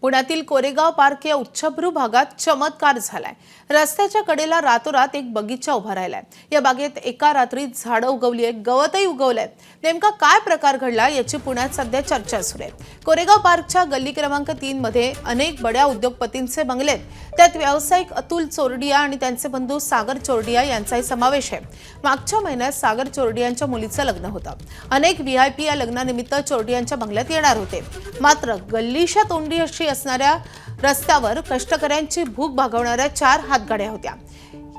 पुण्यातील कोरेगाव पार्क या उच्चभ्रू भागात चमत्कार झालाय। रस्त्याच्या कडेला रातोरात एक बगीचा उभा राहिलाय। या बागेत एका रात्रीत झाडं उगवली आहेत, गवतही उगवलंय। नेमका काय प्रकार घडला याची पुण्यात सध्या चर्चा सुरू आहे। कोरेगाव पार्कच्या गल्ली क्रमांक 3 मध्ये अनेक बड्या उद्योगपतींचे बंगले आहेत। त्यात व्यावसायिक अतुल चोरडिया आणि त्यांचे बंधू सागर चोरडिया यांचाही समावेश आहे। मागच्या महिन्यात सागर चोरडियांच्या मुलीचं लग्न होतं। अनेक व्हीआयपी या लग्नानिमित्त चोरडियांच्या बंगल्यात येणार होते। मात्र गल्लीच्या तोंडी अशी असणाऱ्या रस्त्यावर कष्टकऱ्यांची भूक भागवणाऱ्या 4 हातगाड्या होत्या।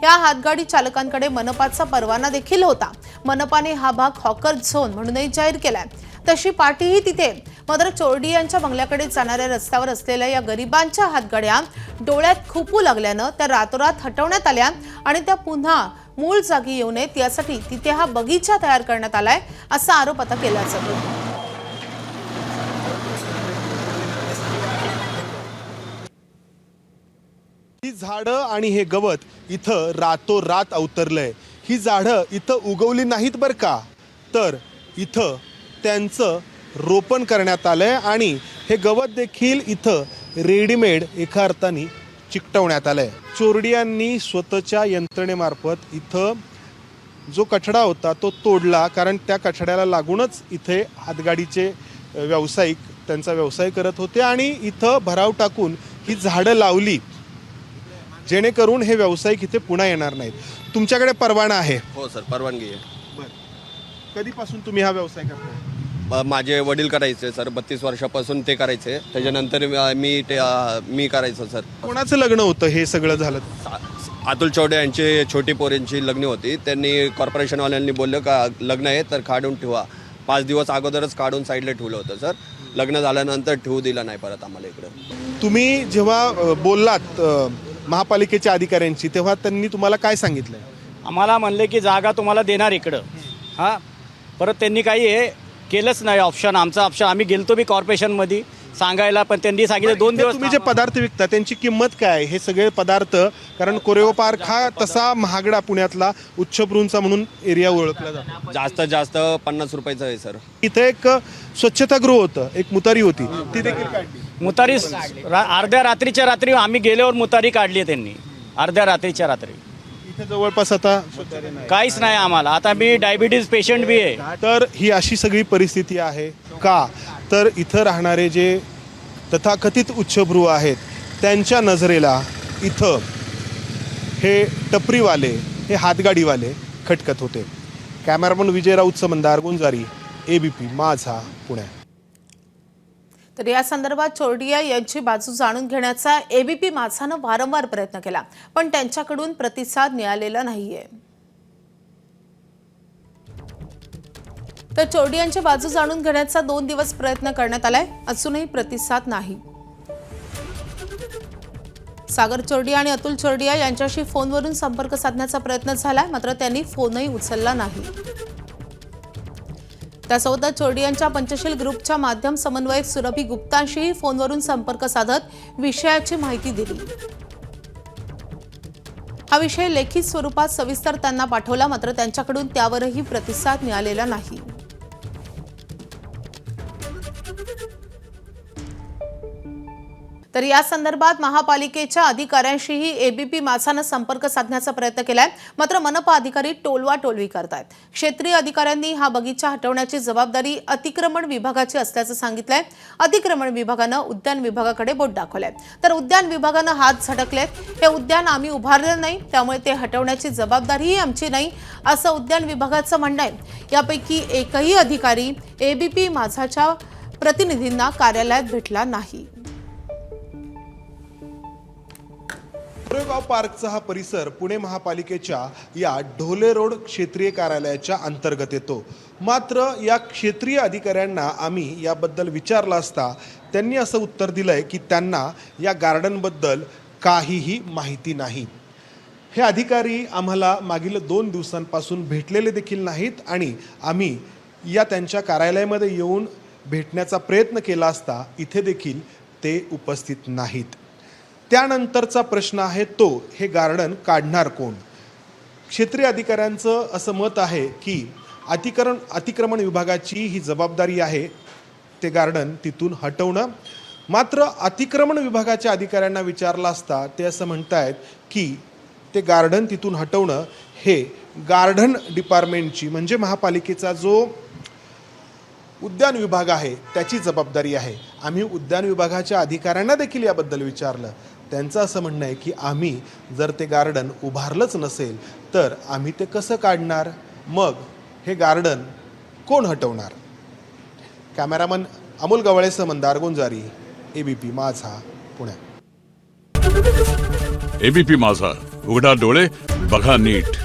या हातगाडी चालकांकडे मनपाचा परवाना देखील होता। मनपाने हा भाग हॉकर झोन म्हणूनही जाहीर केलाय। तशी पाटीही तिथे। मात्र चोरडियांच्या बंगल्याकडे जाणाऱ्या रस्त्यावर असलेल्या या गरिबांच्या हातगाड्या डोळ्यात खुपू लागल्यानं त्या रातोरात हटवण्यात आल्या आणि त्या पुन्हा मूळ जागी येऊ नयेत यासाठी तिथे हा बगीचा तयार करण्यात आलाय असा आरोप आता केला जातो। ही झाडं आणि हे गवत इथं रातोरात अवतरलंय। ही झाडं इथं उगवली नाहीत बरं का, तर इथं त्यांचं रोपण करण्यात आलंय आणि हे गवत देखील इथं रेडीमेड एका अर्थाने चिकटवण्यात आलंय। चोरडियांनी स्वतःच्या यंत्रणेमार्फत इथं जो कचडा होता तो तोडला, कारण त्या कचड्याला लागूनच इथे हातगाडीचे व्यावसायिक त्यांचा व्यवसाय करत होते आणि इथं भराव टाकून ही झाडं लावली जेणेकरून हे व्यावसायिक इथे पुन्हा येणार नाहीत। तुमच्याकडे परवाना आहे? हो सर, परवानगी आहे। बरं, कधीपासून तुम्ही हा व्यवसाय करताय? माझे वडील करायचे सर, 32 वर्षापासून ते करायचे। त्याच्यानंतर मी करायचो सर। कोणाचं लग्न होतं हे सगळं झालं? अतुल चौडे यांची छोटी पोरींची लग्न होती। त्यांनी कॉर्पोरेशनवाल्यांनी बोललं का लग्न आहे तर काढून ठेवा। 5 दिवस अगोदरच काढून साईडला ठेवलं होतं सर। लग्न झाल्यानंतर ठेवू दिलं नाही परत आम्हाला इकडं। तुम्ही जेव्हा बोललात महापालिकेच्या अधिकाऱ्यांची तेव्हा त्यांनी तुम्हाला काय सांगितलं? आम्हाला म्हणले की जागा तुम्हाला देणार इकडं। हां, परत त्यांनी काही हे केलंच नाही ऑप्शन। आमचा ऑप्शन आम्ही गेलतो बी कॉर्पोरेशनमध्ये सांगायला, पण त्यांनी सांगितलं 2 दिवस। तुम्ही जे पदार्थ विकता त्यांची किंमत काय? हे सगळे पदार्थ, कारण कोरेगाव पार्क हा तसा महागडा पुण्यातला उच्चभ्रूंचा म्हणून एरिया ओळखला जातो। जास्तीत जास्त 50 रुपयाचं आहे सर। इथे एक स्वच्छतागृह होतं, एक मुतारी होती, ती देखील काढली। मुतारी अर्ध्या रात्रीच्या रात्री आम्ही गेल्यावर मुतारी काढली आहे त्यांनी, अर्ध्या रात्रीच्या रात्री। इथे जवळपास आता काहीच नाही आम्हाला। आता मी डायबिटीज पेशंट बी आहे। तर ही अशी सगळी परिस्थिती आहे का, तर इथं राहणारे जे तथाकथित उच्चभ्रू आहेत त्यांच्या नजरेला इथं हे टपरीवाले, हे हातगाडीवाले खटकत होते। कॅमेरामन विजय राऊत, मंदार गुंजारी, ABP माझा, पुणे। तर या संदर्भात चोरडिया यांची बाजू जाणून घेण्याचा ABP माझानं वारंवार प्रयत्न केला, पण त्यांच्याकडून प्रतिसाद मिळालेला नाहीये। तर चोरडियांची बाजू जाणून घेण्याचा 2 दिवस प्रयत्न करण्यात आलाय, अजूनही प्रतिसाद नाही। सागर चोरडिया आणि अतुल चोरडिया यांच्याशी फोनवरून संपर्क साधण्याचा प्रयत्न झाला, मात्र त्यांनी फोनही उचलला नाही। त्यासोबतच चोरडियांच्या पंचशील ग्रुपच्या माध्यम समन्वयक सुरभी गुप्तांशीही फोनवरून संपर्क साधत विषयाची माहिती दिली। हा विषय लेखी स्वरूपात सविस्तर त्यांना पाठवला, मात्र त्यांच्याकडून त्यावरही प्रतिसाद मिळालेला नाही। तर या संदर्भात महापालिकेच्या अधिकाऱ्यांशीही ABP माझानं संपर्क साधण्याचा प्रयत्न केलाय, मात्र मनपा अधिकारी टोलवाटोलवी करतायत। क्षेत्रीय अधिकाऱ्यांनी हा बगीचा हटवण्याची जबाबदारी अतिक्रमण विभागाची असल्याचं सांगितलंय। अतिक्रमण विभागानं उद्यान विभागाकडे बोट दाखवलंय, तर उद्यान विभागानं हात झटकलेत। हे उद्यान आम्ही उभारलं नाही, त्यामुळे ते हटवण्याची जबाबदारीही आमची नाही, असं उद्यान विभागाचं म्हणणं आहे। यापैकी एकही अधिकारी ABP माझाच्या प्रतिनिधींना कार्यालयात भेटला नाही। कोरेगाव पार्कचा हा परिसर पुणे महापालिकेच्या या ढोले रोड क्षेत्रीय कार्यालयाच्या अंतर्गत येतो। मात्र या क्षेत्रीय अधिकाऱ्यांना आम्ही याबद्दल विचारलं असता त्यांनी असं उत्तर दिलंय की त्यांना या गार्डनबद्दल काहीही माहिती नाही। हे अधिकारी आम्हाला मागील 2 दिवसांपासून भेटलेले देखील नाहीत आणि आम्ही या त्यांच्या कार्यालयामध्ये येऊन भेटण्याचा प्रयत्न केला असता इथे देखील ते उपस्थित नाहीत। त्यानंतरचा प्रश्न आहे तो, हे गार्डन काढणार कोण? क्षेत्रीय अधिकाऱ्यांचं असं मत आहे की अतिक्रमण विभागाची ही जबाबदारी आहे ते गार्डन तिथून हटवणं। मात्र अतिक्रमण विभागाच्या अधिकाऱ्यांना विचारलं असता ते असं म्हणतायत की ते गार्डन तिथून हटवणं हे गार्डन डिपार्टमेंटची म्हणजे महापालिकेचा जो उद्यान विभाग आहे त्याची जबाबदारी आहे. आम्ही उद्यान विभागाच्या अधिकाऱ्यांना देखील याबद्दल विचारलं. त्यांचं असं म्हणणं आहे की आम्ही जर ते गार्डन उभारलंच नसेल तर आम्ही ते कसं काढणार, मग हे गार्डन कोण हटवणार. कॅमेरामन अमोल गवळेसह मंदार गुंजारी, एबीपी माझा, पुणे. एबीपी माझा, उघडा डोळे बघा नीट.